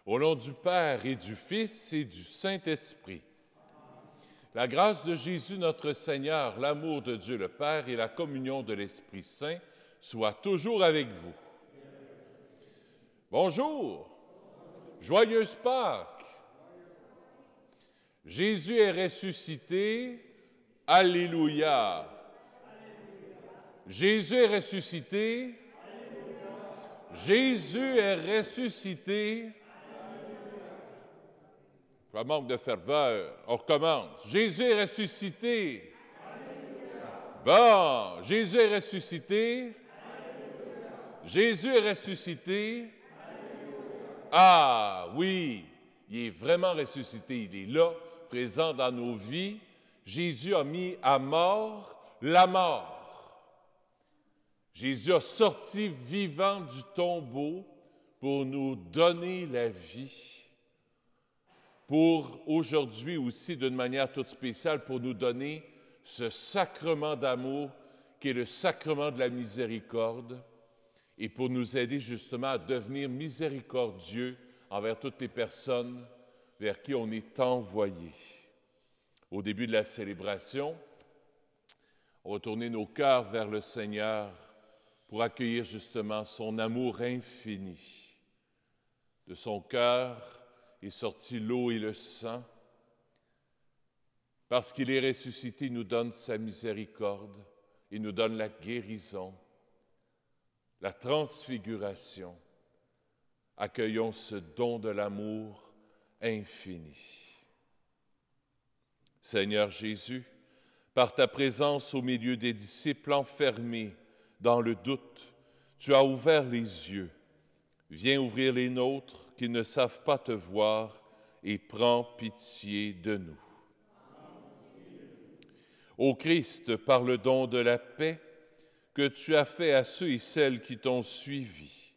Au nom du Père et du Fils et du Saint-Esprit. La grâce de Jésus notre Seigneur, l'amour de Dieu le Père et la communion de l'Esprit Saint soient toujours avec vous. Bonjour, joyeuse Pâques. Jésus est ressuscité, alléluia. Jésus est ressuscité, Jésus est ressuscité. Pas manque de ferveur. On recommence. Jésus est ressuscité. Bon, Jésus est ressuscité. Jésus est ressuscité. Ah oui, il est vraiment ressuscité. Il est là, présent dans nos vies. Jésus a mis à mort la mort. Jésus a sorti vivant du tombeau pour nous donner la vie. Pour aujourd'hui aussi, d'une manière toute spéciale, pour nous donner ce sacrement d'amour qui est le sacrement de la miséricorde et pour nous aider justement à devenir miséricordieux envers toutes les personnes vers qui on est envoyé. Au début de la célébration, on va tourner nos cœurs vers le Seigneur pour accueillir justement son amour infini. De son cœur est sorti l'eau et le sang. Parce qu'il est ressuscité, il nous donne sa miséricorde, il nous donne la guérison, la transfiguration. Accueillons ce don de l'amour infini. Seigneur Jésus, par ta présence au milieu des disciples enfermés dans le doute, tu as ouvert les yeux. Viens ouvrir les nôtres qui ne savent pas te voir et prends pitié de nous. Ô Christ, par le don de la paix que tu as fait à ceux et celles qui t'ont suivi,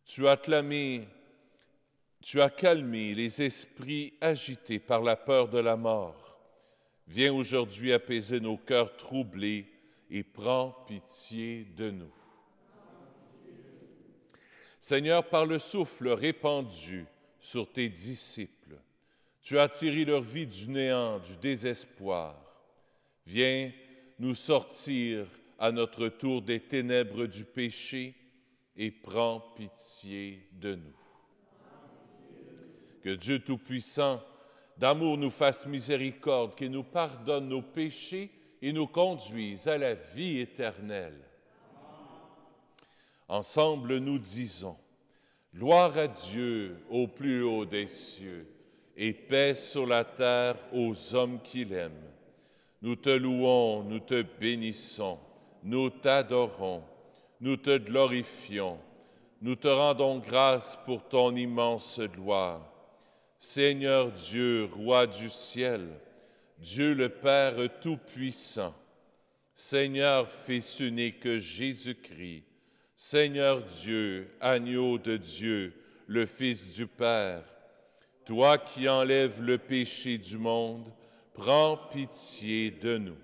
tu as calmé les esprits agités par la peur de la mort. Viens aujourd'hui apaiser nos cœurs troublés et prends pitié de nous. Seigneur, par le souffle répandu sur tes disciples, tu as tiré leur vie du néant, du désespoir. Viens nous sortir à notre tour des ténèbres du péché et prends pitié de nous. Que Dieu Tout-Puissant, d'amour, nous fasse miséricorde, qu'il nous pardonne nos péchés et nous conduise à la vie éternelle. Ensemble, nous disons, gloire à Dieu au plus haut des cieux et paix sur la terre aux hommes qu'il aime. Nous te louons, nous te bénissons, nous t'adorons, nous te glorifions, nous te rendons grâce pour ton immense gloire. Seigneur Dieu, Roi du ciel, Dieu le Père Tout-Puissant, Seigneur Fils unique Jésus-Christ, Seigneur Dieu, agneau de Dieu, le Fils du Père, toi qui enlèves le péché du monde, prends pitié de nous.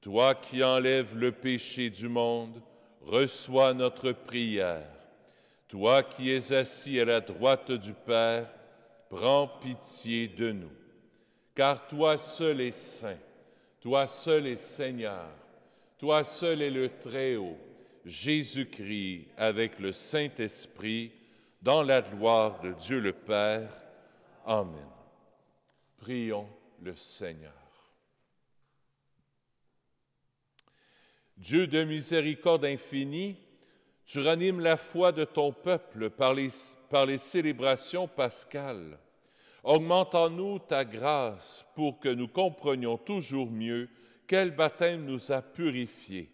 Toi qui enlèves le péché du monde, reçois notre prière. Toi qui es assis à la droite du Père, prends pitié de nous. Car toi seul es saint, toi seul es Seigneur, toi seul es le Très-Haut, Jésus-Christ avec le Saint-Esprit, dans la gloire de Dieu le Père. Amen. Prions le Seigneur. Dieu de miséricorde infinie, tu ranimes la foi de ton peuple par les célébrations pascales. Augmente en nous ta grâce pour que nous comprenions toujours mieux quel baptême nous a purifiés,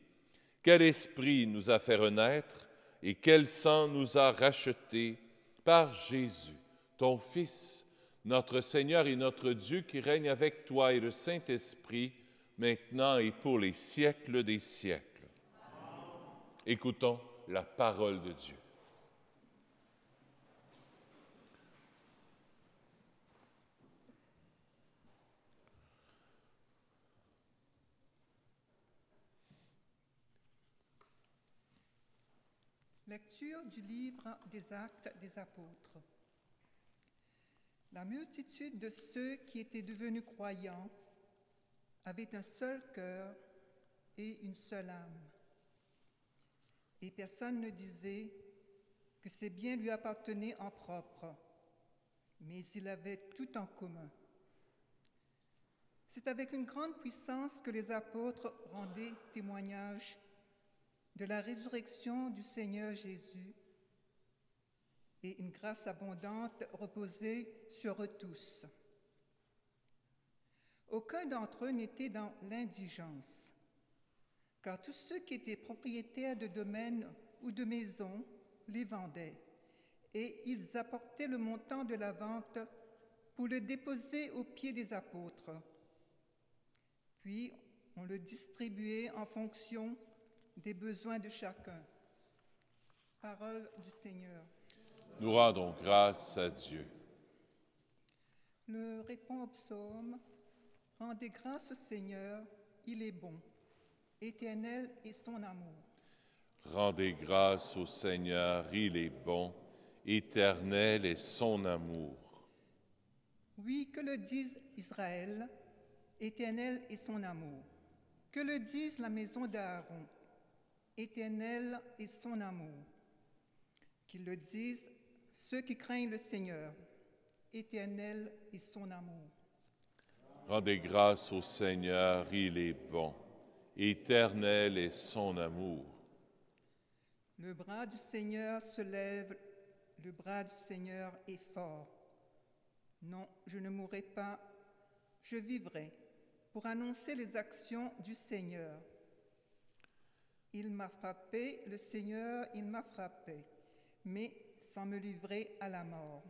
quel esprit nous a fait renaître et quel sang nous a rachetés par Jésus, ton Fils, notre Seigneur et notre Dieu qui règne avec toi et le Saint-Esprit, maintenant et pour les siècles des siècles. Écoutons la parole de Dieu. Lecture du livre des Actes des Apôtres. La multitude de ceux qui étaient devenus croyants avait un seul cœur et une seule âme. Et personne ne disait que ses biens lui appartenaient en propre, mais il avait tout en commun. C'est avec une grande puissance que les apôtres rendaient témoignage de la résurrection du Seigneur Jésus, et une grâce abondante reposait sur eux tous. Aucun d'entre eux n'était dans l'indigence, car tous ceux qui étaient propriétaires de domaines ou de maisons les vendaient, et ils apportaient le montant de la vente pour le déposer aux pieds des apôtres. Puis on le distribuait en fonction des besoins de chacun. Parole du Seigneur. Nous rendons grâce à Dieu. Le répond au psaume. Rendez grâce au Seigneur, il est bon, éternel est son amour. Rendez grâce au Seigneur, il est bon, éternel est son amour. Oui, que le dise Israël, éternel est son amour. Que le dise la maison d'Aaron, éternel est son amour. Qu'ils le disent ceux qui craignent le Seigneur, éternel est son amour. Rendez grâce au Seigneur, il est bon, éternel est son amour. Le bras du Seigneur se lève, le bras du Seigneur est fort. Non, je ne mourrai pas, je vivrai pour annoncer les actions du Seigneur. Il m'a frappé, le Seigneur, il m'a frappé, mais sans me livrer à la mort.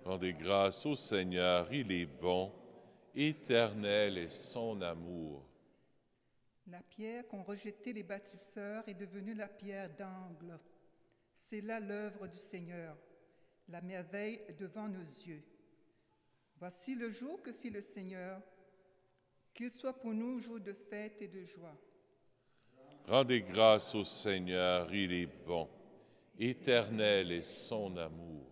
Rendez grâce au Seigneur, il est bon, éternel est son amour. La pierre qu'ont rejetée les bâtisseurs est devenue la pierre d'angle. C'est là l'œuvre du Seigneur, la merveille devant nos yeux. Voici le jour que fit le Seigneur, qu'il soit pour nous jour de fête et de joie. Rendez grâce au Seigneur, il est bon, éternel est son amour.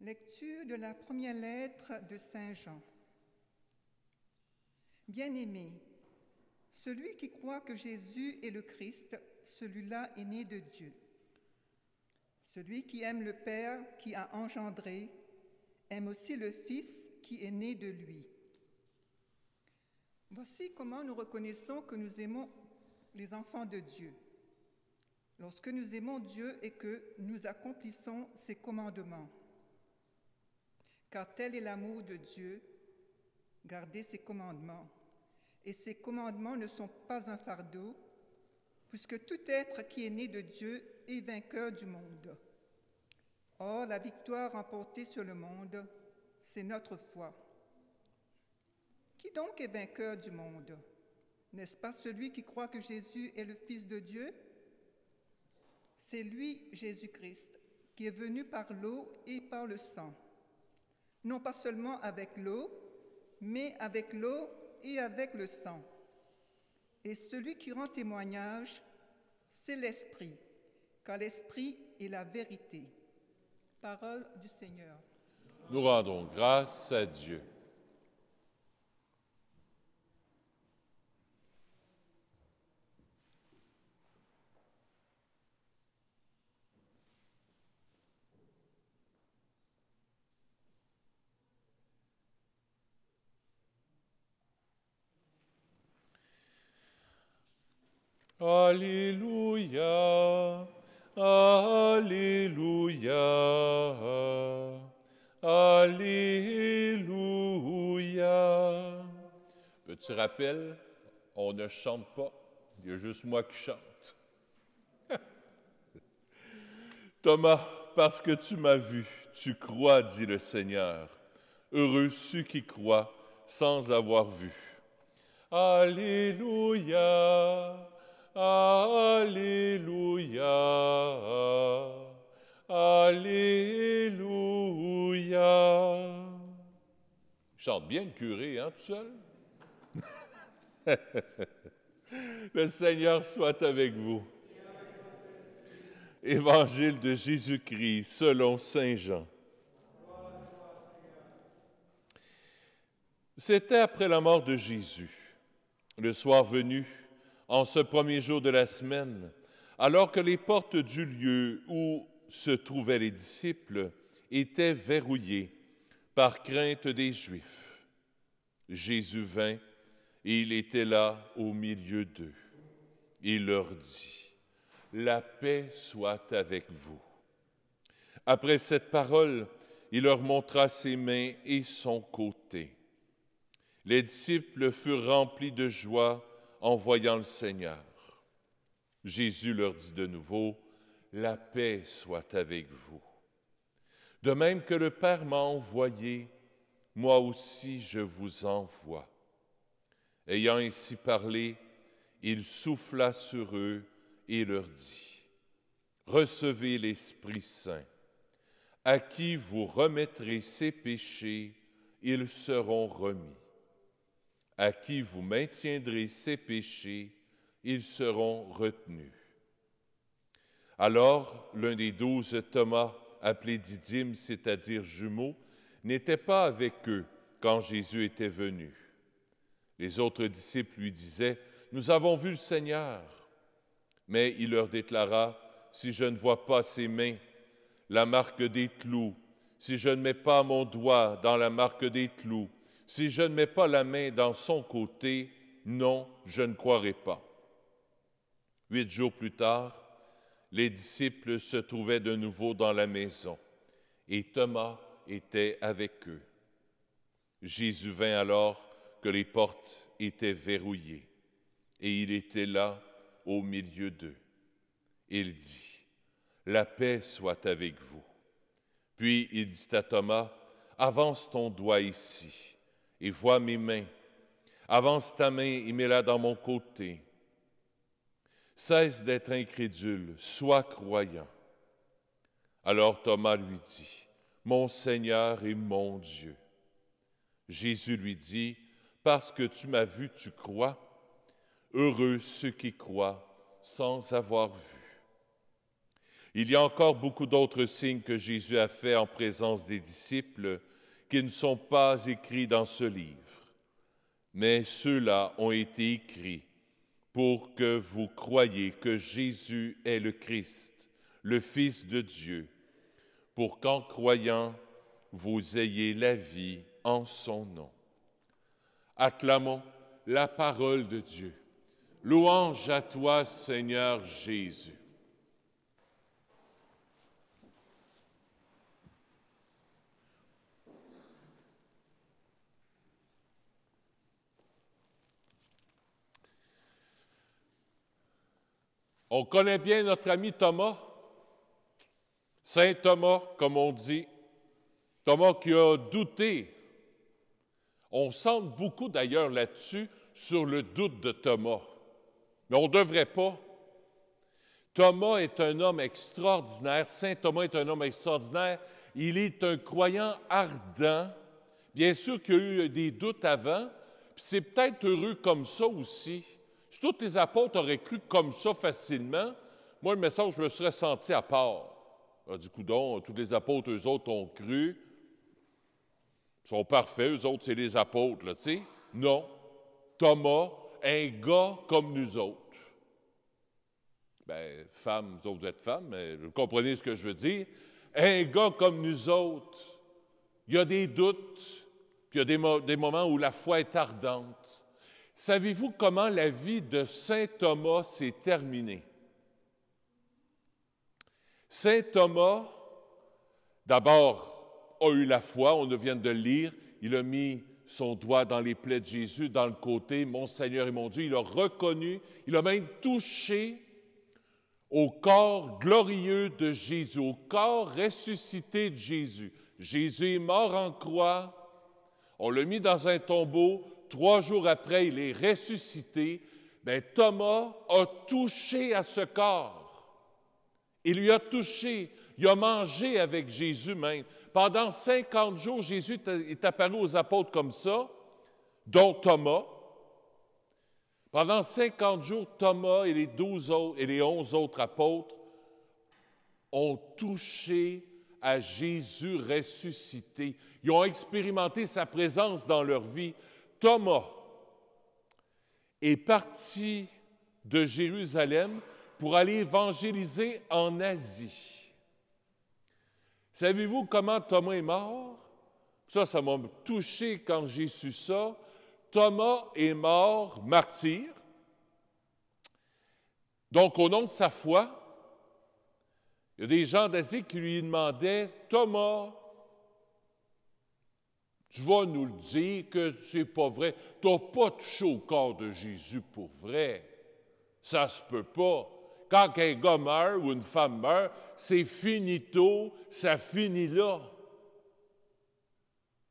Lecture de la première lettre de Saint Jean. Bien-aimé, celui qui croit que Jésus est le Christ, celui-là est né de Dieu. Celui qui aime le Père qui a engendré, aime aussi le Fils qui est né de lui. Voici comment nous reconnaissons que nous aimons les enfants de Dieu. Lorsque nous aimons Dieu et que nous accomplissons ses commandements. Car tel est l'amour de Dieu, garder ses commandements. Et ses commandements ne sont pas un fardeau, puisque tout être qui est né de Dieu est vainqueur du monde. Or, la victoire remportée sur le monde, c'est notre foi. Qui donc est vainqueur du monde? N'est-ce pas celui qui croit que Jésus est le Fils de Dieu? C'est lui, Jésus-Christ, qui est venu par l'eau et par le sang. Non pas seulement avec l'eau, mais avec l'eau et avec le sang. Et celui qui rend témoignage, c'est l'Esprit, car l'Esprit est la vérité. Parole du Seigneur. Nous rendons grâce à Dieu. Alléluia, Alléluia, Alléluia. Petit rappel, on ne chante pas, il y a juste moi qui chante. Thomas, parce que tu m'as vu, tu crois, dit le Seigneur. Heureux ceux qui croient sans avoir vu. Alléluia, Alléluia, Alléluia. Il chante bien le curé, hein, tout seul? Le Seigneur soit avec vous. Évangile de Jésus-Christ selon saint Jean. C'était après la mort de Jésus, le soir venu, en ce premier jour de la semaine, alors que les portes du lieu où se trouvaient les disciples étaient verrouillées par crainte des Juifs. Jésus vint et il était là au milieu d'eux. Il leur dit: « La paix soit avec vous. » Après cette parole, il leur montra ses mains et son côté. Les disciples furent remplis de joie en voyant le Seigneur. Jésus leur dit de nouveau: « La paix soit avec vous. De même que le Père m'a envoyé, moi aussi je vous envoie. » Ayant ainsi parlé, il souffla sur eux et leur dit: « Recevez l'Esprit Saint. À qui vous remettrez ses péchés, ils seront remis. À qui vous maintiendrez ses péchés, ils seront retenus. » Alors, l'un des 12, Thomas, appelé Didyme, c'est-à-dire jumeau, n'était pas avec eux quand Jésus était venu. Les autres disciples lui disaient: « Nous avons vu le Seigneur. » Mais il leur déclara: « Si je ne vois pas ses mains, la marque des clous, si je ne mets pas mon doigt dans la marque des clous, si je ne mets pas la main dans son côté, non, je ne croirai pas. » 8 jours plus tard, les disciples se trouvaient de nouveau dans la maison, et Thomas était avec eux. Jésus vint alors que les portes étaient verrouillées, et il était là au milieu d'eux. Il dit: « La paix soit avec vous. » Puis il dit à Thomas: « Avance ton doigt ici, et vois mes mains. Avance ta main et mets-la dans mon côté. Cesse d'être incrédule, sois croyant. » Alors Thomas lui dit: « Mon Seigneur et mon Dieu. » Jésus lui dit: « Parce que tu m'as vu, tu crois. Heureux ceux qui croient sans avoir vu. » Il y a encore beaucoup d'autres signes que Jésus a faits en présence des disciples qui ne sont pas écrits dans ce livre. Mais ceux-là ont été écrits pour que vous croyiez que Jésus est le Christ, le Fils de Dieu, pour qu'en croyant, vous ayez la vie en son nom. Acclamons la parole de Dieu. Louange à toi, Seigneur Jésus. On connaît bien notre ami Thomas, Saint Thomas, comme on dit, Thomas qui a douté. On centre beaucoup d'ailleurs là-dessus, sur le doute de Thomas, mais on ne devrait pas. Thomas est un homme extraordinaire, Saint Thomas est un homme extraordinaire, il est un croyant ardent. Bien sûr qu'il y a eu des doutes avant, puis c'est peut-être heureux comme ça aussi. Si tous les apôtres auraient cru comme ça facilement, moi, le message, je me serais senti à part. Du coup, donc, tous les apôtres, eux autres, ont cru. Ils sont parfaits, eux autres, c'est les apôtres, là, tu sais. Non. Thomas, un gars comme nous autres. Bien, femmes, vous autres, vous êtes femmes, mais vous comprenez ce que je veux dire. Un gars comme nous autres, il y a des doutes, puis il y a des moments où la foi est ardente. Savez-vous comment la vie de saint Thomas s'est terminée? Saint Thomas, d'abord, a eu la foi, on vient de le lire, il a mis son doigt dans les plaies de Jésus, dans le côté, mon Seigneur et mon Dieu, il a reconnu, il a même touché au corps glorieux de Jésus, au corps ressuscité de Jésus. Jésus est mort en croix, on l'a mis dans un tombeau, 3 jours après, il est ressuscité. Bien, Thomas a touché à ce corps. Il lui a touché, il a mangé avec Jésus même. Pendant 50 jours, Jésus est apparu aux apôtres comme ça, dont Thomas. Pendant 50 jours, Thomas et les 11 autres apôtres ont touché à Jésus ressuscité. Ils ont expérimenté sa présence dans leur vie. Thomas est parti de Jérusalem pour aller évangéliser en Asie. Savez-vous comment Thomas est mort? Ça m'a touché quand j'ai su ça. Thomas est mort martyr. Donc, au nom de sa foi, il y a des gens d'Asie qui lui demandaient « Thomas, tu vas nous le dire que c'est pas vrai. Tu n'as pas touché au corps de Jésus pour vrai. Ça se peut pas. Quand un gars meurt ou une femme meurt, c'est finito, ça finit là.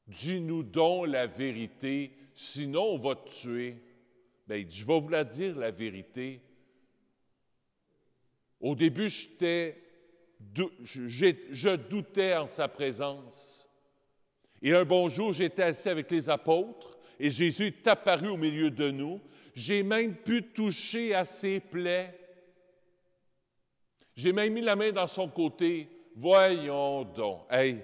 Dis-nous donc la vérité, sinon on va te tuer. » Bien, il dit, je vais vous la dire, la vérité. Au début, je doutais en sa présence. Et un bon jour, j'étais assis avec les apôtres et Jésus est apparu au milieu de nous. J'ai même pu toucher à ses plaies. J'ai même mis la main dans son côté. Voyons donc. Hey,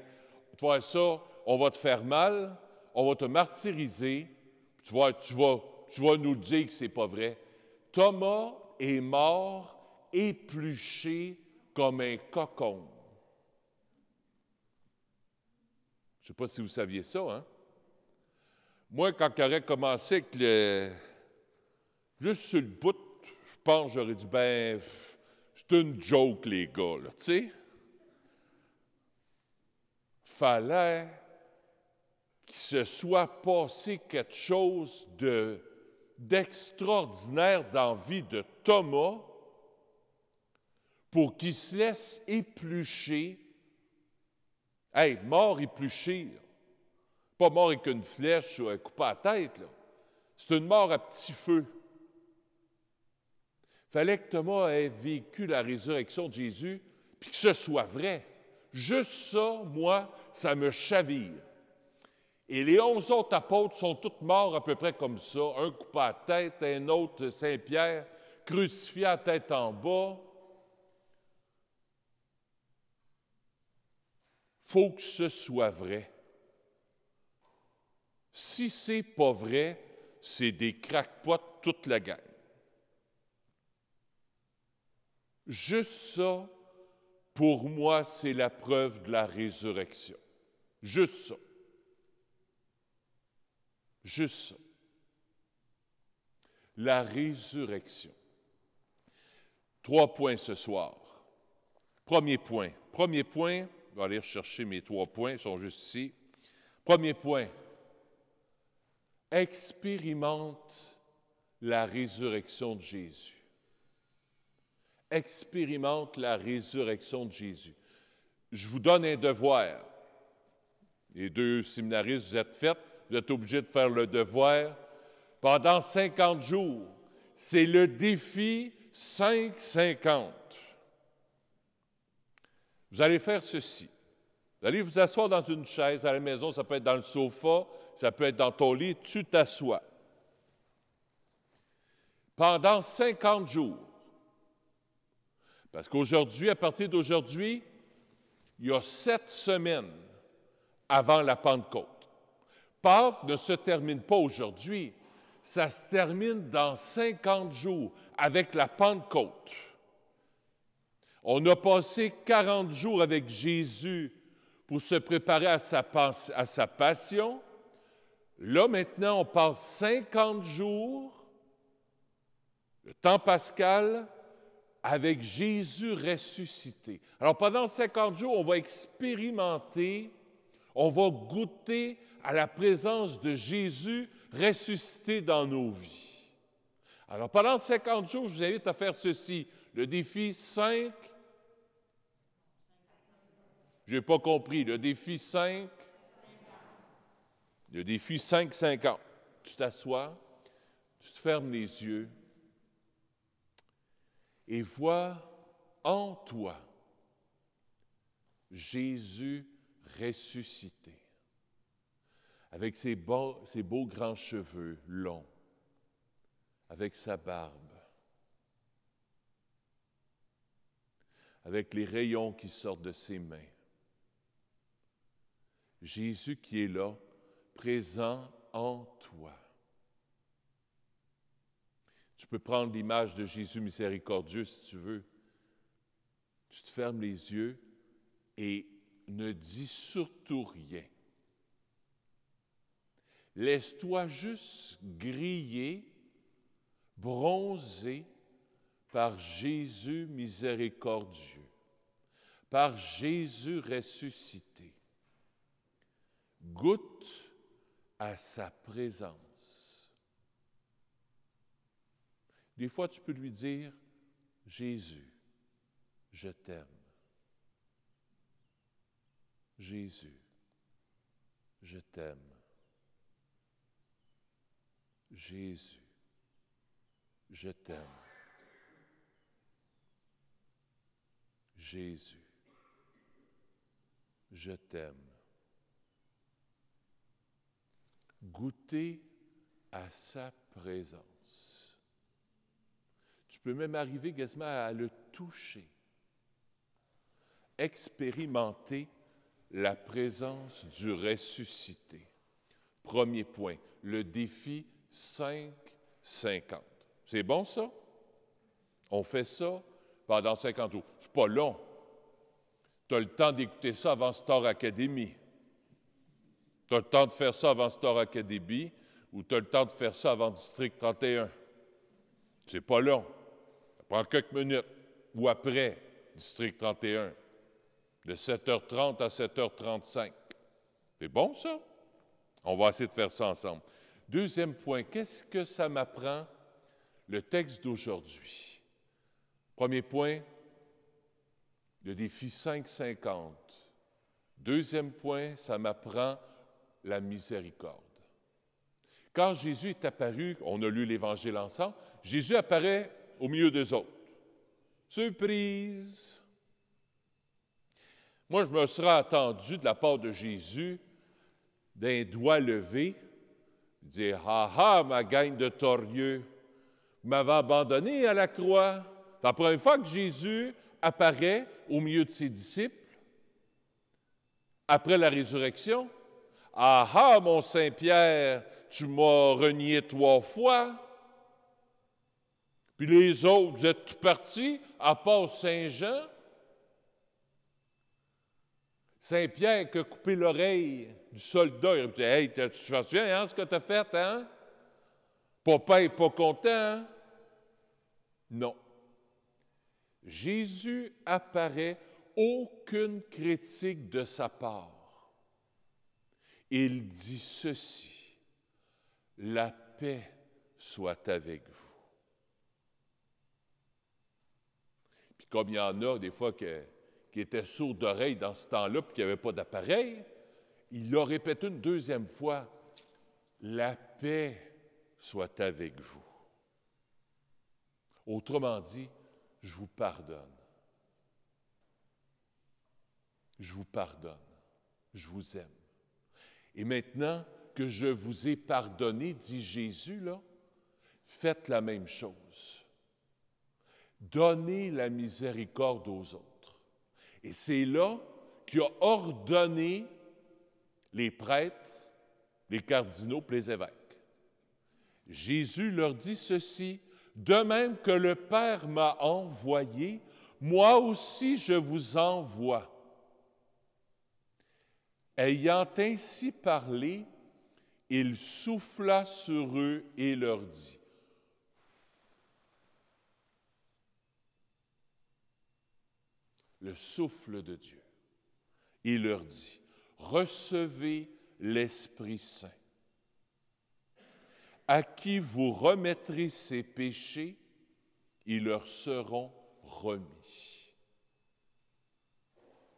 tu vois ça, on va te faire mal, on va te martyriser. Tu vas nous le dire que c'est pas vrai. Thomas est mort épluché comme un cocon. Je ne sais pas si vous saviez ça, hein? Moi, quand il aurait commencé avec juste sur le bout, je pense que j'aurais dit, ben, c'est une joke, les gars, là, tu sais? Fallait qu'il se soit passé quelque chose d'extraordinaire dans la vie de Thomas pour qu'il se laisse éplucher. Hey, mort épluché, là. Pas mort avec une flèche ou un coup à la tête, là. C'est une mort à petit feu. Il fallait que Thomas ait vécu la résurrection de Jésus, puis que ce soit vrai. Juste ça, moi, ça me chavire. Et les 11 autres apôtres sont tous morts à peu près comme ça. Un coupé à la tête, un autre, Saint-Pierre, crucifié à la tête en bas. Il faut que ce soit vrai. Si c'est pas vrai, c'est des crackpots toute la gang. Juste ça, pour moi, c'est la preuve de la résurrection. Juste ça. Juste ça. La résurrection. 3 points ce soir. Premier point. Je vais aller chercher mes 3 points, ils sont juste ici. Premier point. Expérimente la résurrection de Jésus. Expérimente la résurrection de Jésus. Je vous donne un devoir. Les 2 séminaristes, vous êtes faits, vous êtes obligés de faire le devoir pendant 50 jours. C'est le défi 5-50. Vous allez faire ceci. Vous allez vous asseoir dans une chaise à la maison, ça peut être dans le sofa, ça peut être dans ton lit, tu t'assois. Pendant 50 jours. Parce qu'aujourd'hui, à partir d'aujourd'hui, il y a 7 semaines avant la Pentecôte. Pâques ne se termine pas aujourd'hui, ça se termine dans 50 jours avec la Pentecôte. On a passé 40 jours avec Jésus pour se préparer à sa passion. Là, maintenant, on passe 50 jours, le temps pascal, avec Jésus ressuscité. Alors, pendant 50 jours, on va expérimenter, on va goûter à la présence de Jésus ressuscité dans nos vies. Alors, pendant 50 jours, je vous invite à faire ceci. Le défi 5. Je n'ai pas compris. Le défi 5. Le défi 5-50. Tu t'assois, tu te fermes les yeux et vois en toi Jésus ressuscité, avec ses beaux grands cheveux longs, avec sa barbe, avec les rayons qui sortent de ses mains. Jésus qui est là, présent en toi. Tu peux prendre l'image de Jésus miséricordieux si tu veux. Tu te fermes les yeux et ne dis surtout rien. Laisse-toi juste griller, bronzer par Jésus miséricordieux, par Jésus ressuscité. Goûte à sa présence. Des fois, tu peux lui dire, « Jésus, je t'aime. Jésus, je t'aime. Jésus, je t'aime. Jésus, je t'aime. » Goûter à sa présence. Tu peux même arriver quasiment à le toucher. Expérimenter la présence du ressuscité. Premier point, le défi 5-50. C'est bon ça? On fait ça pendant 50 jours. C'est pas long. Tu as le temps d'écouter ça avant Star Academy. Tu as le temps de faire ça avant Star Academy ou tu as le temps de faire ça avant District 31. C'est pas long. Ça prend quelques minutes. Ou après District 31, de 7h30 à 7h35. C'est bon, ça? On va essayer de faire ça ensemble. Deuxième point, qu'est-ce que ça m'apprend, le texte d'aujourd'hui? Premier point, le défi 5-50. Deuxième point, ça m'apprend la miséricorde. Quand Jésus est apparu, on a lu l'Évangile ensemble, Jésus apparaît au milieu des autres. Surprise! Moi, je me serais attendu de la part de Jésus d'un doigt levé, dire « Ah ah, ma gang de torieux, vous m'avez abandonné à la croix. » C'est la première fois que Jésus apparaît au milieu de ses disciples après la résurrection. « Ah ah, mon Saint-Pierre, tu m'as renié 3 fois. » Puis les autres, vous êtes tous partis, à part Saint-Jean. Saint-Pierre qui a coupé l'oreille du soldat, il a dit « Hey, tu te souviens, ce que tu as fait, hein? Papa n'est pas content, hein? » Non. Jésus apparaît, aucune critique de sa part. Il dit ceci, « La paix soit avec vous. » Puis comme il y en a des fois qui étaient sourds d'oreille dans ce temps-là puis qui n'avaient pas d'appareil, il l'a répété une deuxième fois, « La paix soit avec vous. » Autrement dit, je vous pardonne. Je vous pardonne. Je vous aime. Et maintenant que je vous ai pardonné, dit Jésus, là, faites la même chose. Donnez la miséricorde aux autres. Et c'est là qu'il a ordonné les prêtres, les cardinaux et les évêques. Jésus leur dit ceci, « De même que le Père m'a envoyé, moi aussi je vous envoie. » Ayant ainsi parlé, il souffla sur eux et leur dit, le souffle de Dieu, il leur dit, recevez l'Esprit Saint. À qui vous remettrez ces péchés, ils leur seront remis.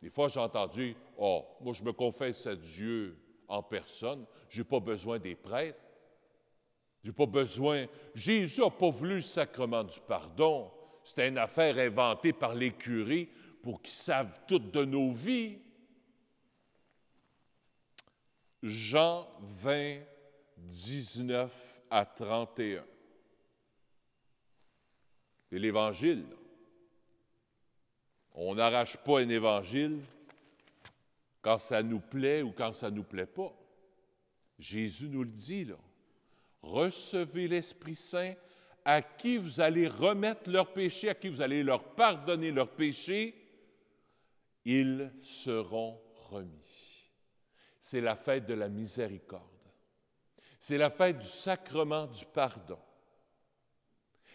Des fois, j'ai entendu, « Oh, moi, je me confesse à Dieu en personne, je n'ai pas besoin des prêtres. J'ai pas besoin. Jésus n'a pas voulu le sacrement du pardon. C'était une affaire inventée par les curés pour qu'ils savent tout de nos vies. » Jean 20, 19 à 31. C'est l'Évangile. On n'arrache pas un évangile quand ça nous plaît ou quand ça ne nous plaît pas. Jésus nous le dit, là. Recevez l'Esprit Saint à qui vous allez remettre leurs péchés, à qui vous allez leur pardonner leurs péchés, ils seront remis. C'est la fête de la miséricorde. C'est la fête du sacrement du pardon.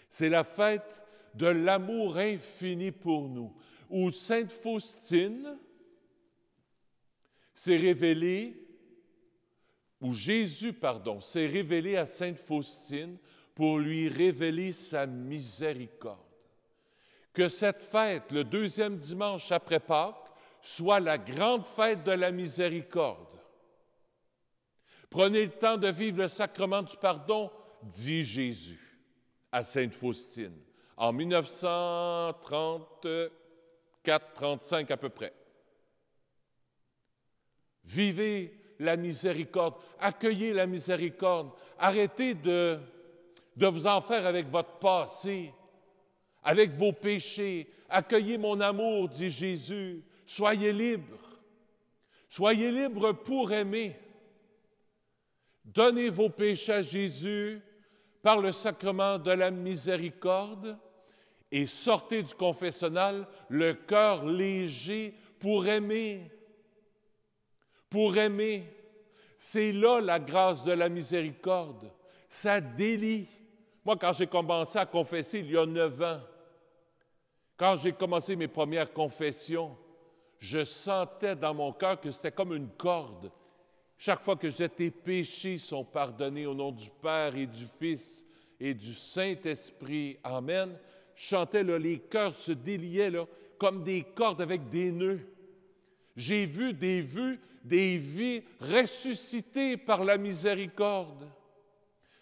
C'est la fête de l'amour infini pour nous, où Sainte Faustine s'est révélée, où Jésus, s'est révélé à Sainte Faustine pour lui révéler sa miséricorde. Que cette fête, le deuxième dimanche après Pâques, soit la grande fête de la miséricorde. Prenez le temps de vivre le sacrement du pardon, dit Jésus à Sainte Faustine, en 1934-35 à peu près. Vivez la miséricorde, accueillez la miséricorde, arrêtez de vous en faire avec votre passé, avec vos péchés. Accueillez mon amour, dit Jésus. Soyez libres. Soyez libres pour aimer. Donnez vos péchés à Jésus par le sacrement de la miséricorde et sortez du confessionnal le cœur léger pour aimer. Pour aimer. C'est là la grâce de la miséricorde. Ça délie. Moi, quand j'ai commencé à confesser il y a 9 ans, quand j'ai commencé mes premières confessions, je sentais dans mon cœur que c'était comme une corde. Chaque fois que tes péchés sont pardonnés au nom du Père et du Fils et du Saint-Esprit. Amen. Je chantais, là, les cœurs se déliaient là, comme des cordes avec des nœuds. J'ai vu des vies ressuscitées par la miséricorde.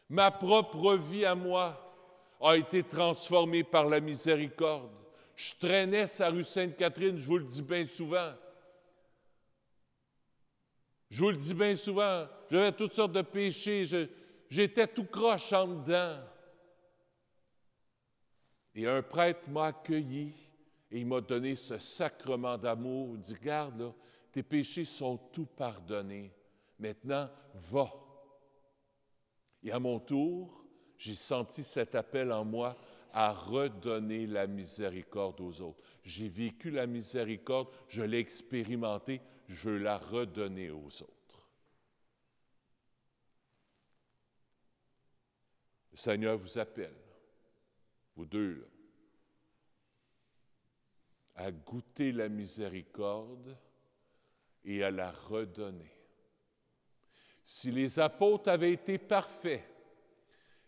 Ma propre vie à moi a été transformée par la miséricorde. Je traînais sa rue Sainte-Catherine, je vous le dis bien souvent. Je vous le dis bien souvent, j'avais toutes sortes de péchés, j'étais tout croche en dedans. Et un prêtre m'a accueilli et il m'a donné ce sacrement d'amour. Il dit, regarde, là, tes péchés sont tout pardonnés. Maintenant, va. Et à mon tour, j'ai senti cet appel en moi à redonner la miséricorde aux autres. J'ai vécu la miséricorde, je l'ai expérimentée, je veux la redonner aux autres. Le Seigneur vous appelle, vous deux, là, à goûter la miséricorde et à la redonner. Si les apôtres avaient été parfaits,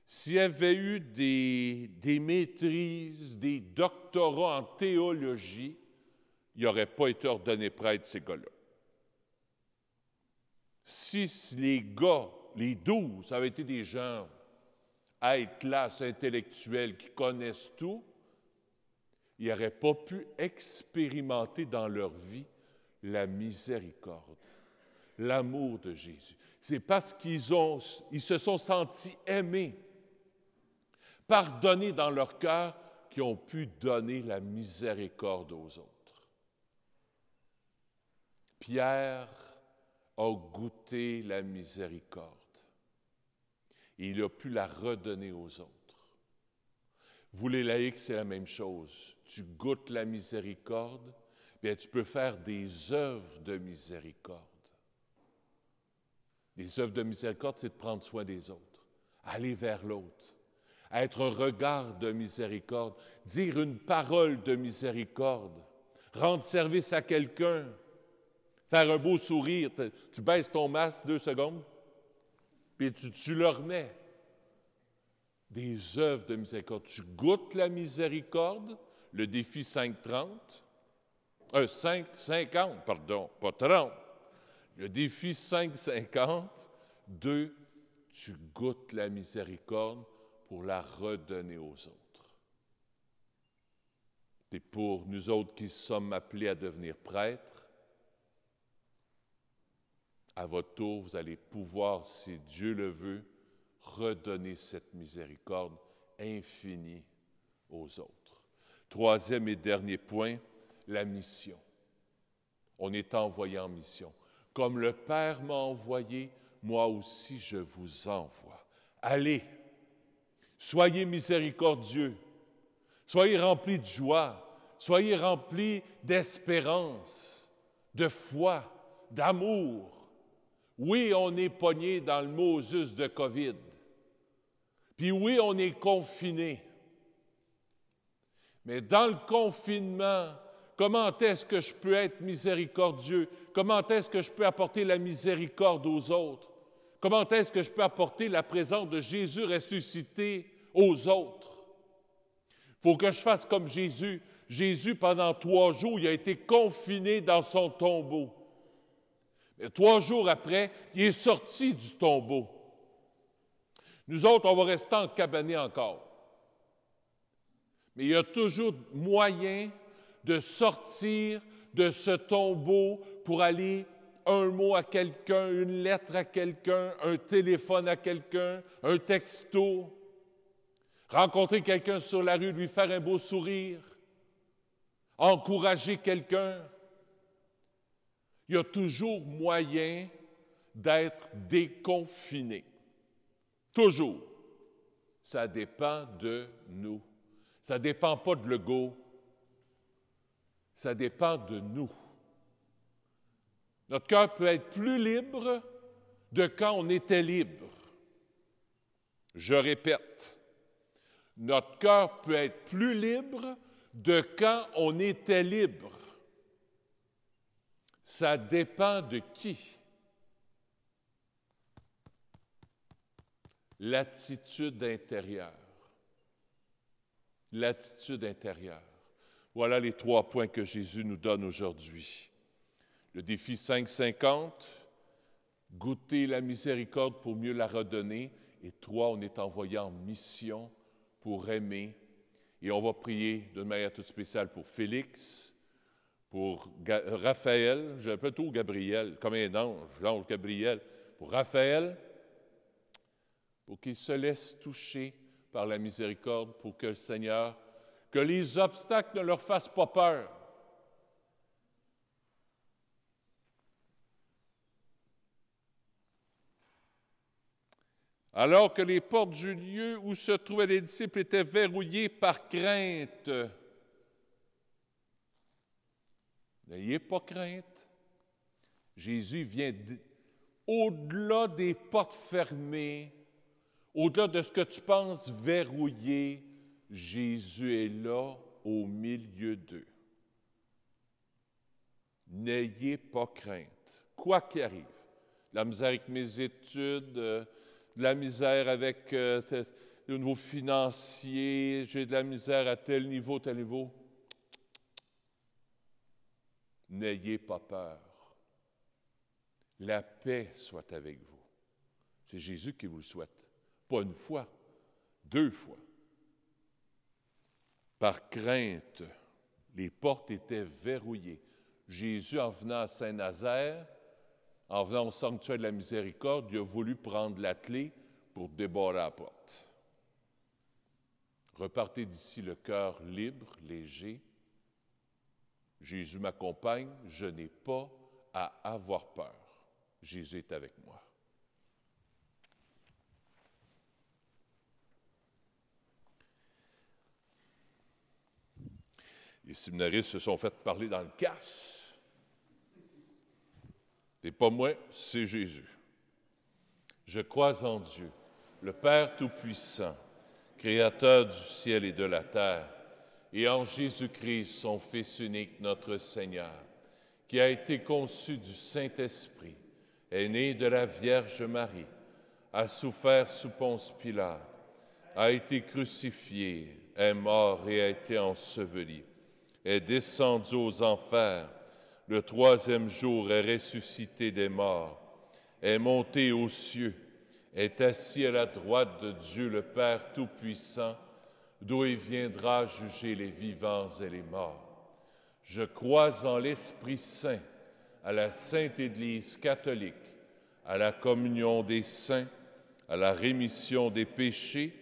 s'il y avait eu des maîtrises, des doctorats en théologie, ils n'auraient pas été ordonnés prêtres, ces gars-là. Si les gars, les 12, avaient été des gens high class, intellectuels, qui connaissent tout, ils n'auraient pas pu expérimenter dans leur vie la miséricorde, l'amour de Jésus. C'est parce qu'ils se sont sentis aimés, pardonnés dans leur cœur, qu'ils ont pu donner la miséricorde aux autres. Pierre a goûté la miséricorde. Et il a pu la redonner aux autres. Vous, les laïcs, c'est la même chose. Tu goûtes la miséricorde, bien, tu peux faire des œuvres de miséricorde. Des œuvres de miséricorde, c'est de prendre soin des autres, aller vers l'autre, être un regard de miséricorde, dire une parole de miséricorde, rendre service à quelqu'un, faire un beau sourire. Tu baisses ton masque 2 secondes, puis tu le remets. Des œuvres de miséricorde. Tu goûtes la miséricorde, le défi 550, pas 30. Le défi 550, 2, tu goûtes la miséricorde pour la redonner aux autres. Et pour nous autres qui sommes appelés à devenir prêtres, à votre tour, vous allez pouvoir, si Dieu le veut, redonner cette miséricorde infinie aux autres. 3e et dernier point, la mission. On est envoyé en mission. Comme le Père m'a envoyé, moi aussi je vous envoie. Allez, soyez miséricordieux, soyez remplis de joie, soyez remplis d'espérance, de foi, d'amour. Oui, on est pogné dans le Moses de COVID. Puis oui, on est confiné. Mais dans le confinement, comment est-ce que je peux être miséricordieux? Comment est-ce que je peux apporter la miséricorde aux autres? Comment est-ce que je peux apporter la présence de Jésus ressuscité aux autres? Il faut que je fasse comme Jésus. Jésus, pendant 3 jours, il a été confiné dans son tombeau. Et 3 jours après, il est sorti du tombeau. Nous autres, on va rester encabanés encore. Mais il y a toujours moyen de sortir de ce tombeau pour aller un mot à quelqu'un, une lettre à quelqu'un, un téléphone à quelqu'un, un texto, rencontrer quelqu'un sur la rue, lui faire un beau sourire, encourager quelqu'un. Il y a toujours moyen d'être déconfiné. Toujours. Ça dépend de nous. Ça ne dépend pas de l'ego. Ça dépend de nous. Notre cœur peut être plus libre de quand on était libre. Je répète, notre cœur peut être plus libre de quand on était libre. Ça dépend de qui? L'attitude intérieure. L'attitude intérieure. Voilà les 3 points que Jésus nous donne aujourd'hui. Le défi 5-50, goûter la miséricorde pour mieux la redonner. Et 3, on est envoyé en mission pour aimer. Et on va prier d'une manière toute spéciale pour Félix, pour Raphaël, je l'appelle plutôt Gabriel, comme un ange, l'ange Gabriel, pour Raphaël, pour qu'il se laisse toucher par la miséricorde, pour que le Seigneur, que les obstacles ne leur fassent pas peur. Alors que les portes du lieu où se trouvaient les disciples étaient verrouillées par crainte. N'ayez pas crainte. Jésus vient au-delà des portes fermées, au-delà de ce que tu penses verrouillé, Jésus est là au milieu d'eux. N'ayez pas crainte, quoi qu'il arrive. La misère avec mes études, de la misère avec le niveau financier, j'ai de la misère à tel niveau, tel niveau. N'ayez pas peur. La paix soit avec vous. C'est Jésus qui vous le souhaite. Pas une fois, 2 fois. Par crainte, les portes étaient verrouillées. Jésus, en venant à Saint-Nazaire, en venant au sanctuaire de la miséricorde, il a voulu prendre la clé pour débarrer la porte. Repartez d'ici le cœur libre, léger. Jésus m'accompagne, je n'ai pas à avoir peur. Jésus est avec moi. Les séminaristes se sont fait parler dans le casse. C'est pas moi, c'est Jésus. Je crois en Dieu, le Père Tout-Puissant, Créateur du ciel et de la terre, et en Jésus-Christ, son Fils unique, notre Seigneur, qui a été conçu du Saint-Esprit, est né de la Vierge Marie, a souffert sous Ponce Pilate, a été crucifié, est mort et a été enseveli, est descendu aux enfers, le 3e jour est ressuscité des morts, est monté aux cieux, est assis à la droite de Dieu le Père Tout-Puissant, d'où il viendra juger les vivants et les morts. Je crois en l'Esprit Saint, à la Sainte Église catholique, à la communion des saints, à la rémission des péchés,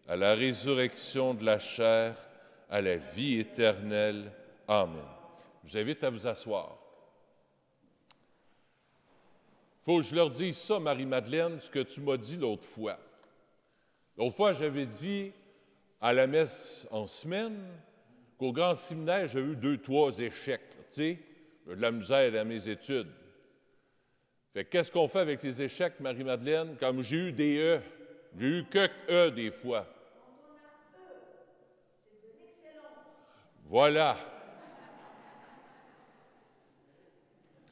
à la résurrection de la chair, à la vie éternelle. Amen. Je vous invite à vous asseoir. Il faut que je leur dise ça, Marie-Madeleine, ce que tu m'as dit l'autre fois. L'autre fois, j'avais dit à la messe en semaine qu'au grand séminaire, j'ai eu 2-3 échecs. Tu sais, j'ai de la misère à mes études. Fait qu'est-ce qu'on fait avec les échecs, Marie-Madeleine? Comme j'ai eu des E, j'ai eu que E des fois. Voilà.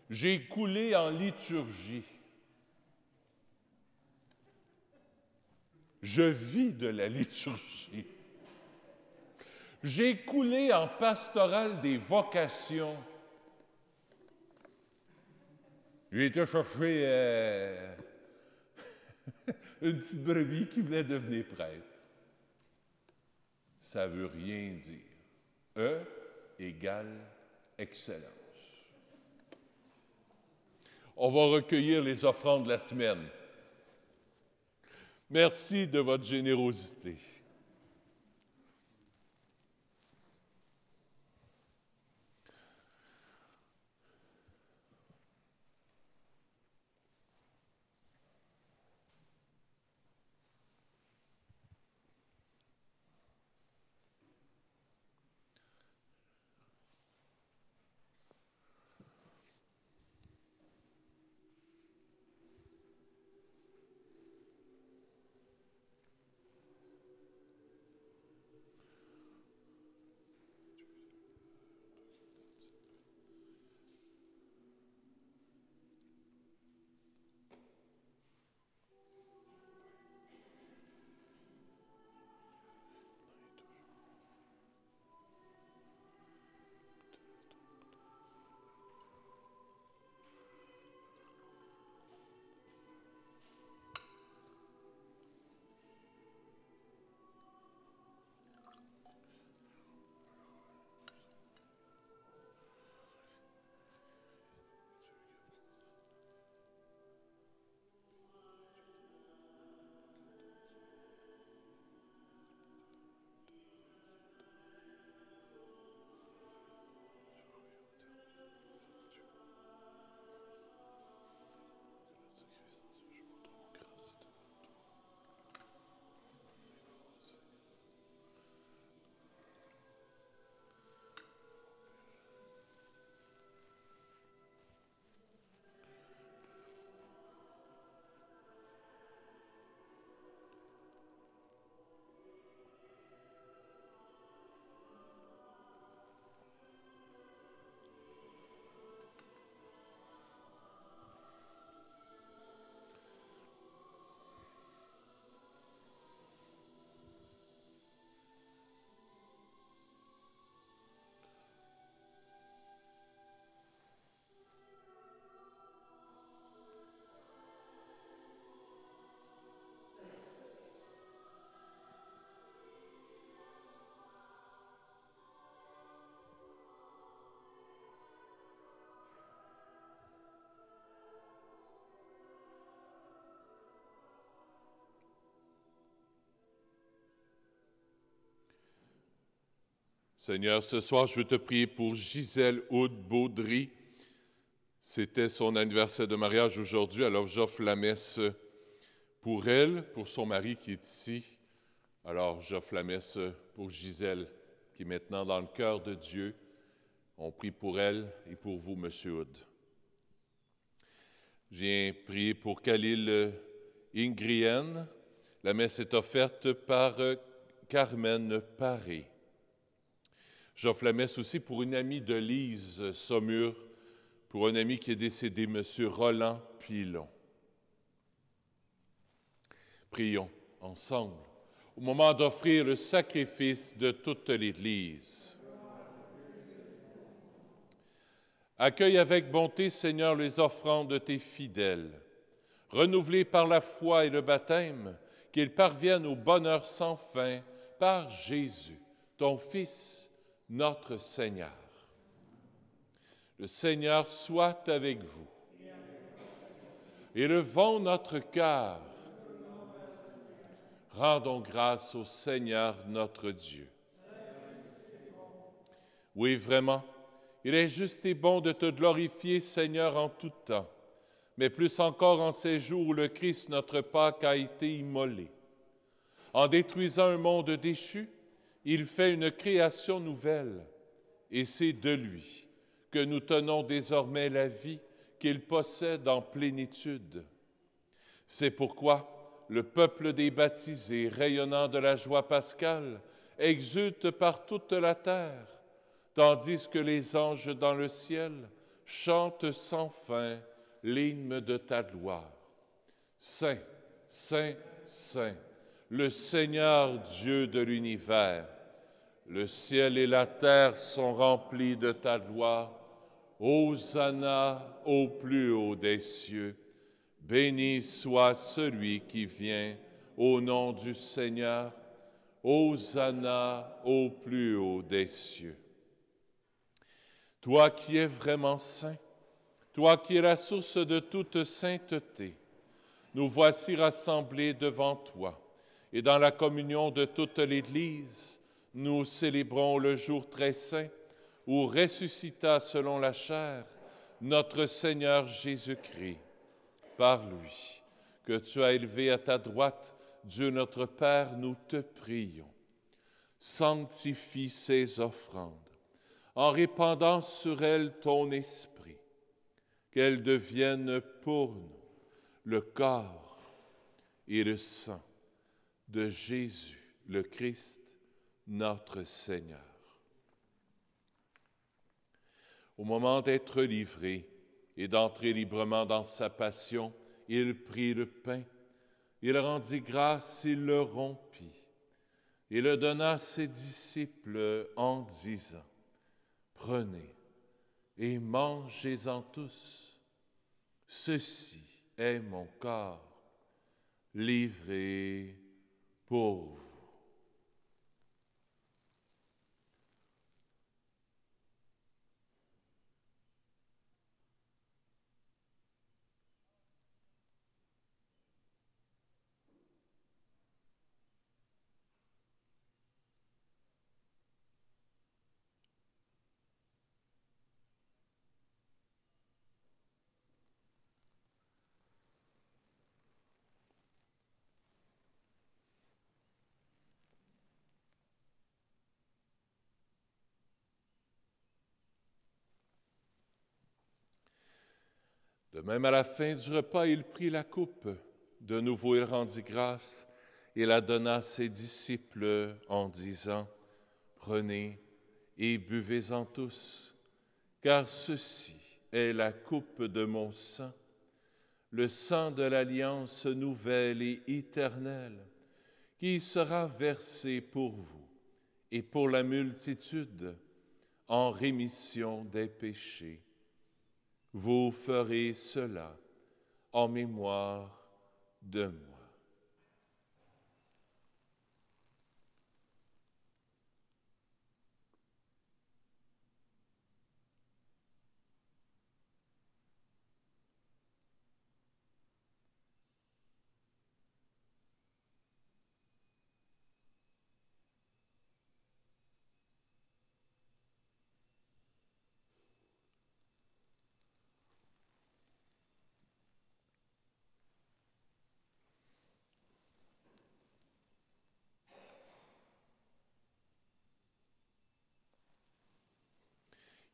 J'ai coulé en liturgie. Je vis de la liturgie. J'ai coulé en pastoral des vocations. J'ai été chercher une petite brebis qui voulait devenir prêtre. Ça ne veut rien dire. E égale excellence. On va recueillir les offrandes de la semaine. Merci de votre générosité. Seigneur, ce soir, je veux te prier pour Gisèle Houde-Baudry. C'était son anniversaire de mariage aujourd'hui, alors j'offre la messe pour elle, pour son mari qui est ici. Alors j'offre la messe pour Gisèle, qui est maintenant dans le cœur de Dieu. On prie pour elle et pour vous, Monsieur Houde. Je viens prier pour Khalil Ingrien. La messe est offerte par Carmen Paré. J'offre la messe aussi pour une amie de Lise Saumur, pour un ami qui est décédé, M. Roland Pilon. Prions ensemble, au moment d'offrir le sacrifice de toute l'Église. Accueille avec bonté, Seigneur, les offrandes de tes fidèles, renouvelées par la foi et le baptême, qu'ils parviennent au bonheur sans fin par Jésus, ton Fils, notre Seigneur. Le Seigneur soit avec vous. Élevons notre cœur. Rendons grâce au Seigneur notre Dieu. Oui, vraiment, Il est juste et bon de te glorifier, Seigneur, en tout temps, mais plus encore en ces jours où le Christ, notre Pâque, a été immolé. En détruisant un monde déchu, il fait une création nouvelle, et c'est de lui que nous tenons désormais la vie qu'il possède en plénitude. C'est pourquoi le peuple des baptisés, rayonnant de la joie pascale, exulte par toute la terre, tandis que les anges dans le ciel chantent sans fin l'hymne de ta gloire. Saint, Saint, Saint, le Seigneur Dieu de l'univers, le ciel et la terre sont remplis de ta gloire. Hosanna au plus haut des cieux. Béni soit celui qui vient au nom du Seigneur. Hosanna au plus haut des cieux. Toi qui es vraiment saint, toi qui es la source de toute sainteté, nous voici rassemblés devant toi, et dans la communion de toute l'Église, nous célébrons le jour très saint où ressuscita selon la chair notre Seigneur Jésus-Christ. Par lui, que tu as élevé à ta droite, Dieu notre Père, nous te prions. Sanctifie ces offrandes, en répandant sur elles ton esprit, qu'elles deviennent pour nous le corps et le sang de Jésus, le Christ, notre Seigneur. Au moment d'être livré et d'entrer librement dans sa passion, il prit le pain, il rendit grâce, il le rompit, et le donna à ses disciples en disant, « Prenez et mangez-en tous, ceci est mon corps livré pour vous. » De même, à la fin du repas, il prit la coupe. De nouveau, il rendit grâce et la donna à ses disciples en disant, « Prenez et buvez-en tous, car ceci est la coupe de mon sang, le sang de l'alliance nouvelle et éternelle, qui sera versé pour vous et pour la multitude en rémission des péchés. Vous ferez cela en mémoire de moi. »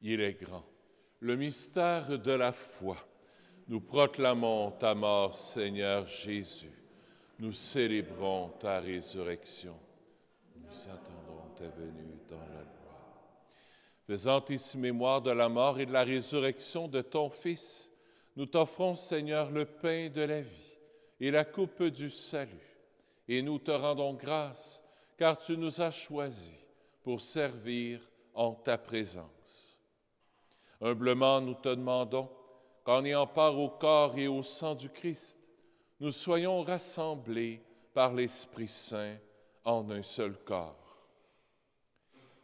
Il est grand, le mystère de la foi. Nous proclamons ta mort, Seigneur Jésus. Nous célébrons ta résurrection. Nous attendons ta venue dans la gloire. Faisant ici mémoire de la mort et de la résurrection de ton Fils, nous t'offrons, Seigneur, le pain de la vie et la coupe du salut. Et nous te rendons grâce, car tu nous as choisis pour servir en ta présence. Humblement, nous te demandons qu'en ayant part au corps et au sang du Christ, nous soyons rassemblés par l'Esprit Saint en un seul corps.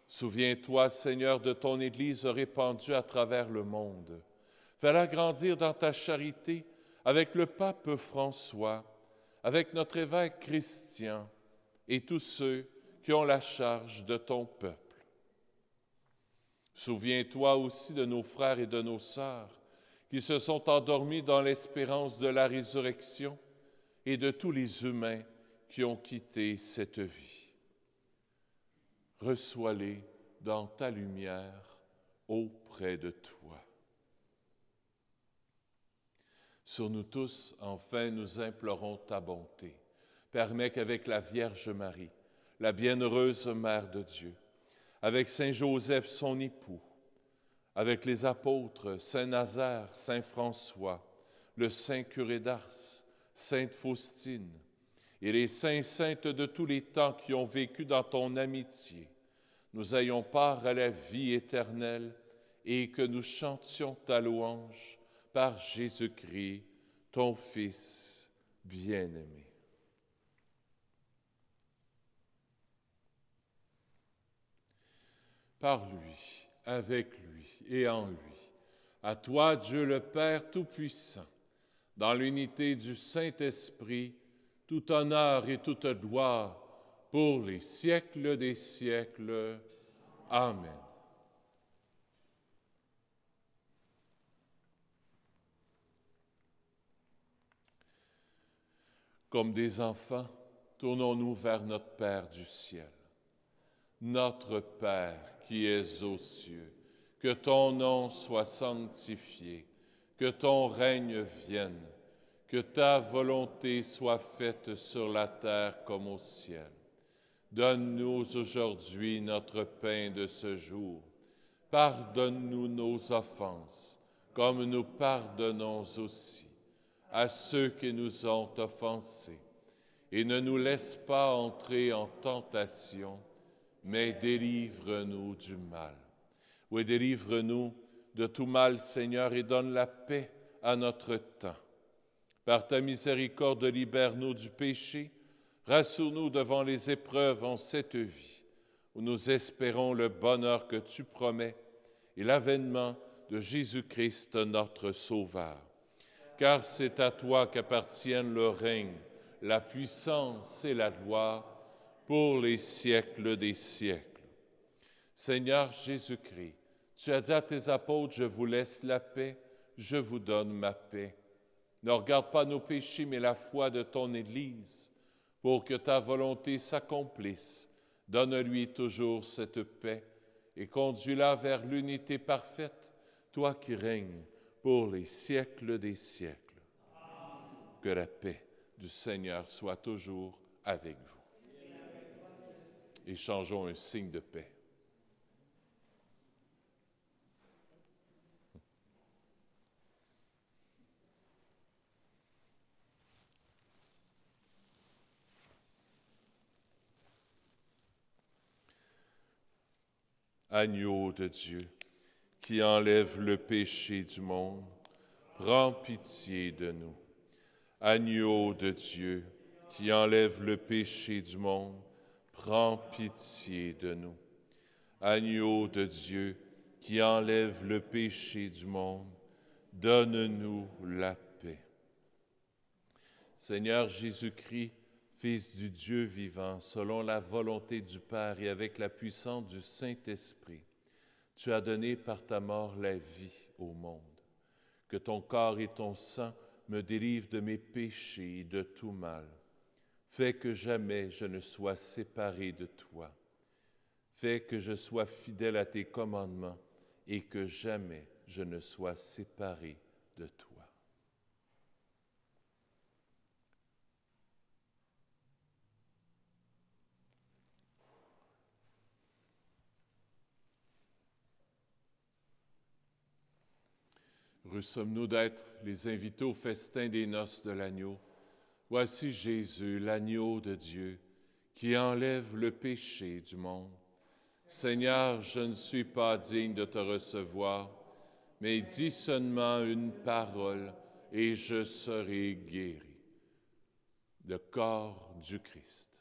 Souviens-toi, Seigneur, de ton Église répandue à travers le monde. Fais-la grandir dans ta charité avec le pape François, avec notre évêque Christian et tous ceux qui ont la charge de ton peuple. Souviens-toi aussi de nos frères et de nos sœurs qui se sont endormis dans l'espérance de la résurrection et de tous les humains qui ont quitté cette vie. Reçois-les dans ta lumière auprès de toi. Sur nous tous, enfin, nous implorons ta bonté. Permets qu'avec la Vierge Marie, la bienheureuse Mère de Dieu, avec Saint Joseph, son époux, avec les apôtres, Saint Nazaire, Saint François, le Saint curé d'Ars, Sainte Faustine, et les saints saintes de tous les temps qui ont vécu dans ton amitié, nous ayons part à la vie éternelle et que nous chantions ta louange par Jésus-Christ, ton Fils bien-aimé. Par lui, avec lui et en lui, à toi, Dieu le Père Tout-Puissant, dans l'unité du Saint-Esprit, tout honneur et toute gloire pour les siècles des siècles. Amen. Comme des enfants, tournons-nous vers notre Père du ciel. Notre Père qui es aux cieux, que ton nom soit sanctifié, que ton règne vienne, que ta volonté soit faite sur la terre comme au ciel. Donne-nous aujourd'hui notre pain de ce jour. Pardonne-nous nos offenses, comme nous pardonnons aussi à ceux qui nous ont offensés. Et ne nous laisse pas entrer en tentation, mais délivre-nous du mal. Oui, délivre-nous de tout mal, Seigneur, et donne la paix à notre temps. Par ta miséricorde, libère-nous du péché, rassure-nous devant les épreuves en cette vie, où nous espérons le bonheur que tu promets et l'avènement de Jésus-Christ, notre Sauveur. Car c'est à toi qu'appartiennent le règne, la puissance et la gloire pour les siècles des siècles. Seigneur Jésus-Christ, tu as dit à tes apôtres, je vous laisse la paix, je vous donne ma paix. Ne regarde pas nos péchés, mais la foi de ton Église, pour que ta volonté s'accomplisse. Donne-lui toujours cette paix et conduis-la vers l'unité parfaite, toi qui règnes pour les siècles des siècles. Que la paix du Seigneur soit toujours avec vous. Échangeons un signe de paix. Agneau de Dieu, qui enlève le péché du monde, prends pitié de nous. Agneau de Dieu, qui enlève le péché du monde, prends pitié de nous. Agneau de Dieu, qui enlève le péché du monde, donne-nous la paix. Seigneur Jésus-Christ, Fils du Dieu vivant, selon la volonté du Père et avec la puissance du Saint-Esprit, tu as donné par ta mort la vie au monde. Que ton corps et ton sang me délivrent de mes péchés et de tout mal. Fais que jamais je ne sois séparé de toi. Fais que je sois fidèle à tes commandements et que jamais je ne sois séparé de toi. Heureux sommes-nous d'être les invités au festin des noces de l'agneau. Voici Jésus, l'agneau de Dieu, qui enlève le péché du monde. Seigneur, je ne suis pas digne de te recevoir, mais dis seulement une parole et je serai guéri. Le corps du Christ.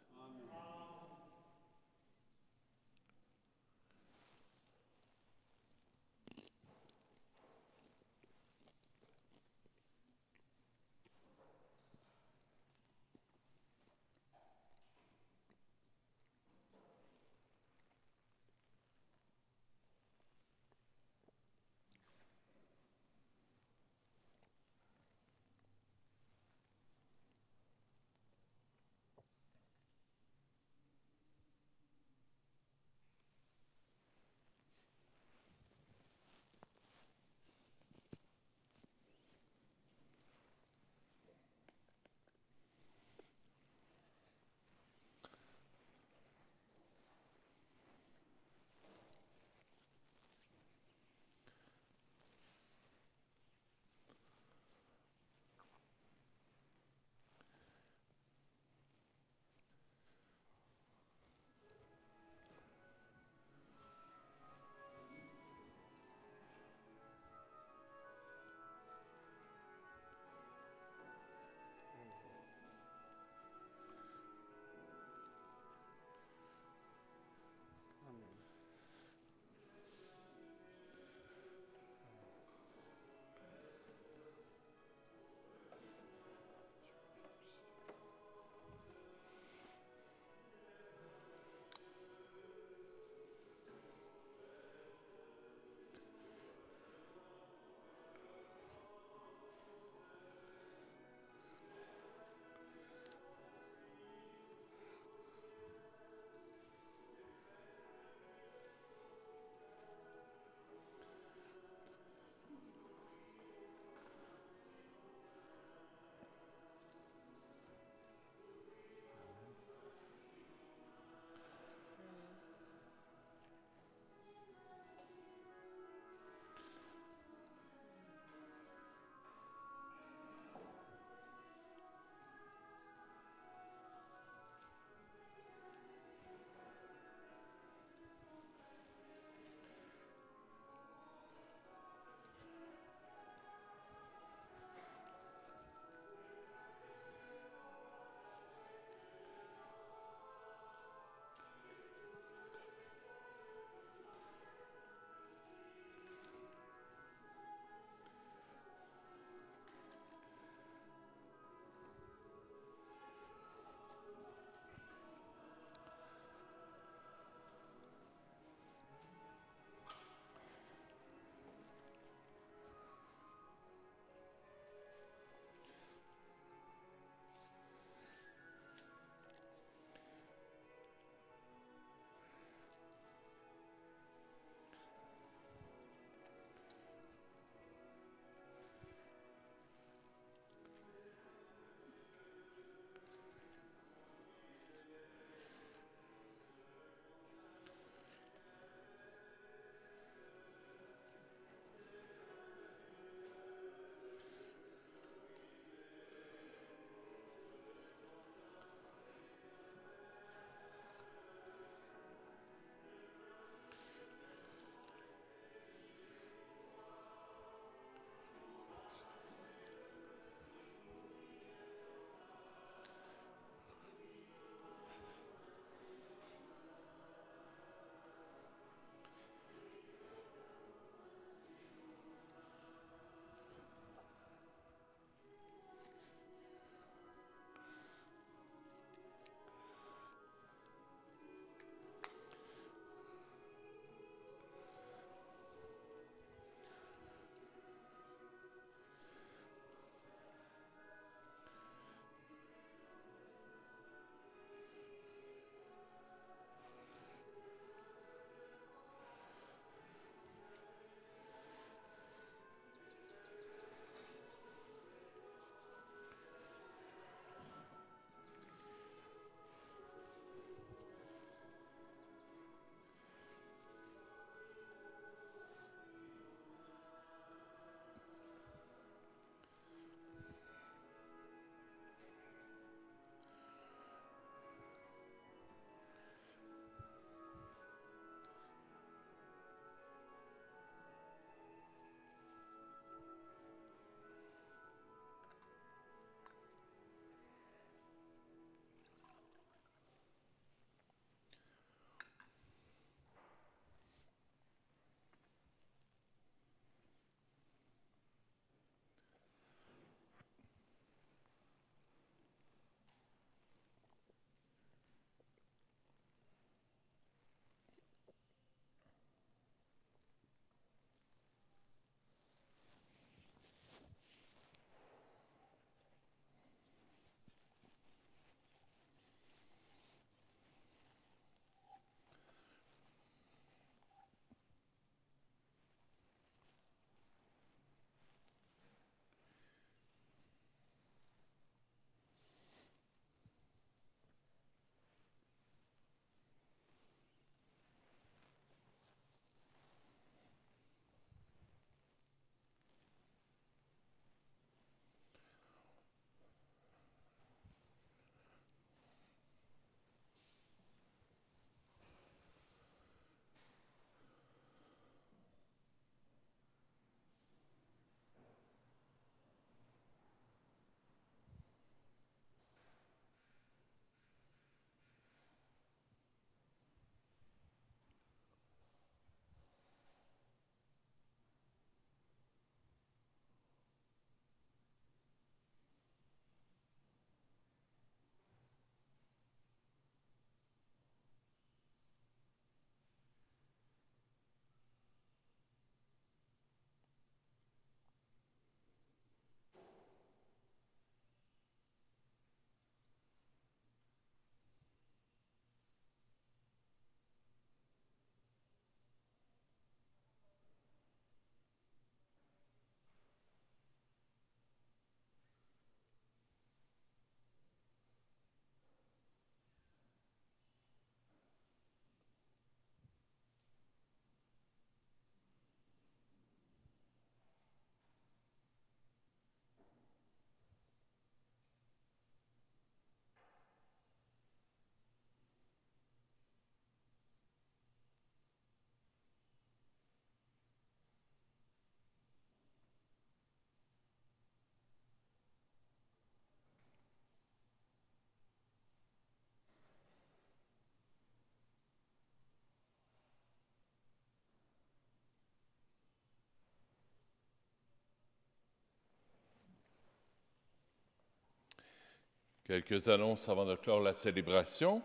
Quelques annonces avant de clore la célébration.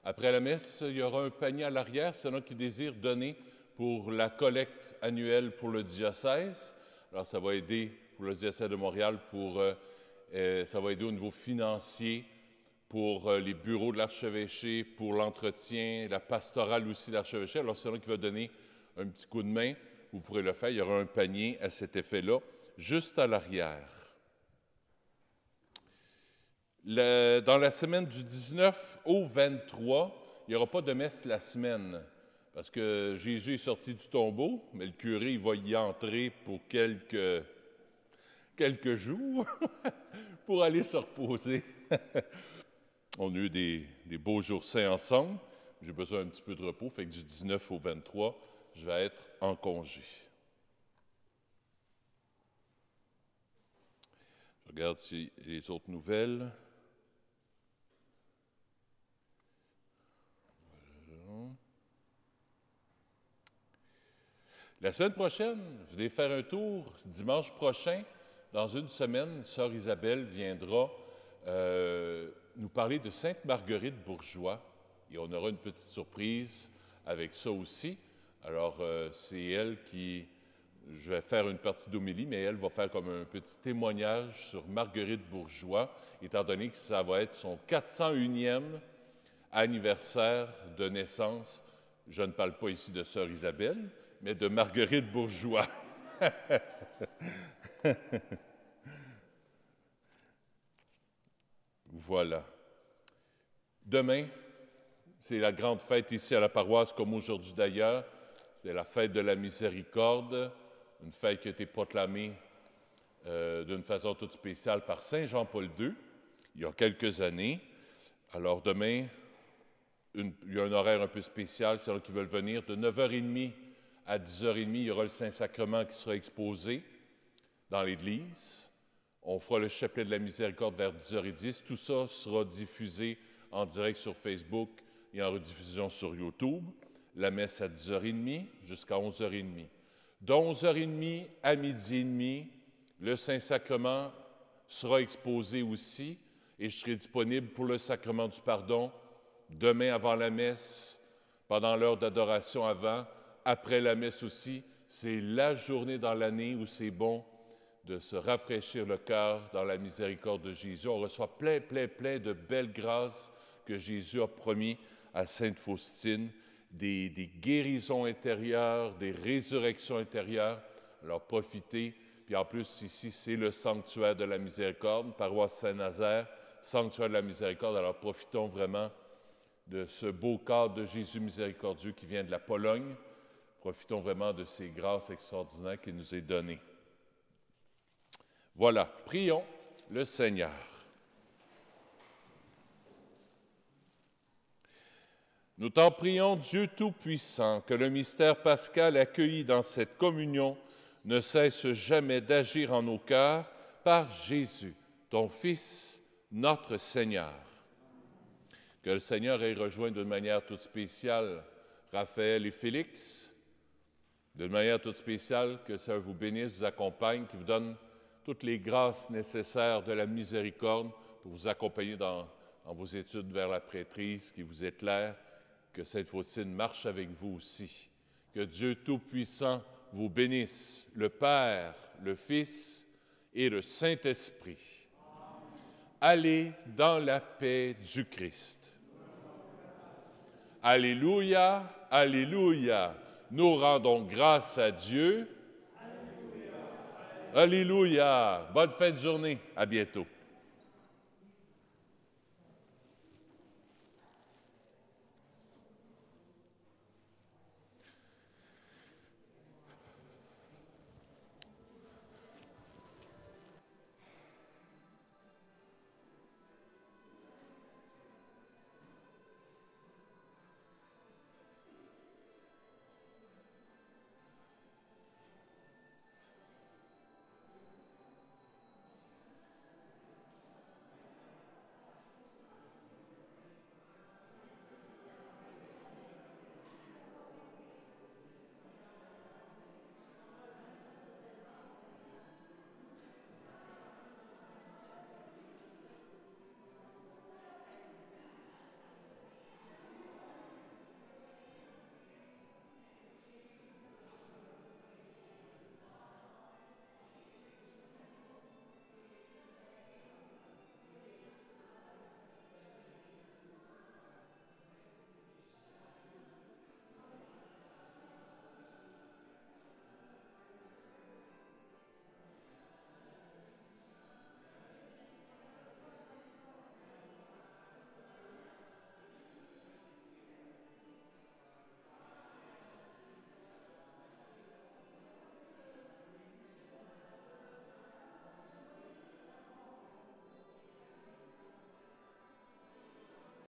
Après la messe, il y aura un panier à l'arrière, selon qui désire donner pour la collecte annuelle pour le diocèse. Alors, ça va aider pour le diocèse de Montréal, ça va aider au niveau financier pour les bureaux de l'archevêché, pour l'entretien, la pastorale aussi de l'archevêché. Alors, selon qui va donner un petit coup de main, vous pourrez le faire. Il y aura un panier à cet effet-là, juste à l'arrière. Dans la semaine du 19 au 23, il n'y aura pas de messe la semaine, parce que Jésus est sorti du tombeau, mais le curé il va y entrer pour quelques jours pour aller se reposer. On a eu des beaux jours saints ensemble. J'ai besoin d'un petit peu de repos, fait que du 19 au 23, je vais être en congé. Je regarde si les autres nouvelles. La semaine prochaine, je vais faire un tour. Dimanche prochain, dans une semaine, Sœur Isabelle viendra nous parler de Sainte-Marguerite Bourgeois. Et on aura une petite surprise avec ça aussi. Alors, c'est elle qui... Je vais faire une partie d'homélie, mais elle va faire comme un petit témoignage sur Marguerite Bourgeois, étant donné que ça va être son 401e anniversaire de naissance. Je ne parle pas ici de Sœur Isabelle, mais de Marguerite Bourgeois. Voilà. Demain, c'est la grande fête ici à la paroisse, comme aujourd'hui d'ailleurs. C'est la fête de la miséricorde, une fête qui a été proclamée d'une façon toute spéciale par Saint Jean-Paul II, il y a quelques années. Alors demain, il y a un horaire un peu spécial, c'est ceux qui veulent venir, de 9h30 à 10h30, il y aura le Saint-Sacrement qui sera exposé dans l'Église. On fera le chapelet de la miséricorde vers 10h10. Tout ça sera diffusé en direct sur Facebook et en rediffusion sur YouTube. La messe à 10h30 jusqu'à 11h30. De 11h30 à 12h30, le Saint-Sacrement sera exposé aussi et je serai disponible pour le sacrement du pardon demain avant la messe, pendant l'heure d'adoration avant, après la messe aussi. C'est la journée dans l'année où c'est bon de se rafraîchir le cœur dans la miséricorde de Jésus. On reçoit plein de belles grâces que Jésus a promis à Sainte Faustine, des guérisons intérieures, des résurrections intérieures. Alors profitez. Puis en plus, ici, c'est le sanctuaire de la miséricorde, paroisse Saint-Nazaire, sanctuaire de la miséricorde. Alors profitons vraiment de ce beau cadre de Jésus miséricordieux qui vient de la Pologne. Profitons vraiment de ces grâces extraordinaires qu'il nous est données. Voilà, prions le Seigneur. Nous t'en prions, Dieu Tout-Puissant, que le mystère pascal accueilli dans cette communion ne cesse jamais d'agir en nos cœurs par Jésus, ton Fils, notre Seigneur. Que le Seigneur ait rejoint d'une manière toute spéciale Raphaël et Félix, d'une manière toute spéciale, que ça vous bénisse, vous accompagne, qui vous donne toutes les grâces nécessaires de la miséricorde pour vous accompagner dans vos études vers la prêtrise, qui vous éclaire, que Sainte Faustine marche avec vous aussi. Que Dieu Tout-Puissant vous bénisse, le Père, le Fils et le Saint-Esprit. Allez dans la paix du Christ. Alléluia, alléluia. Nous rendons grâce à Dieu. Alléluia. Bonne fin de journée. À bientôt.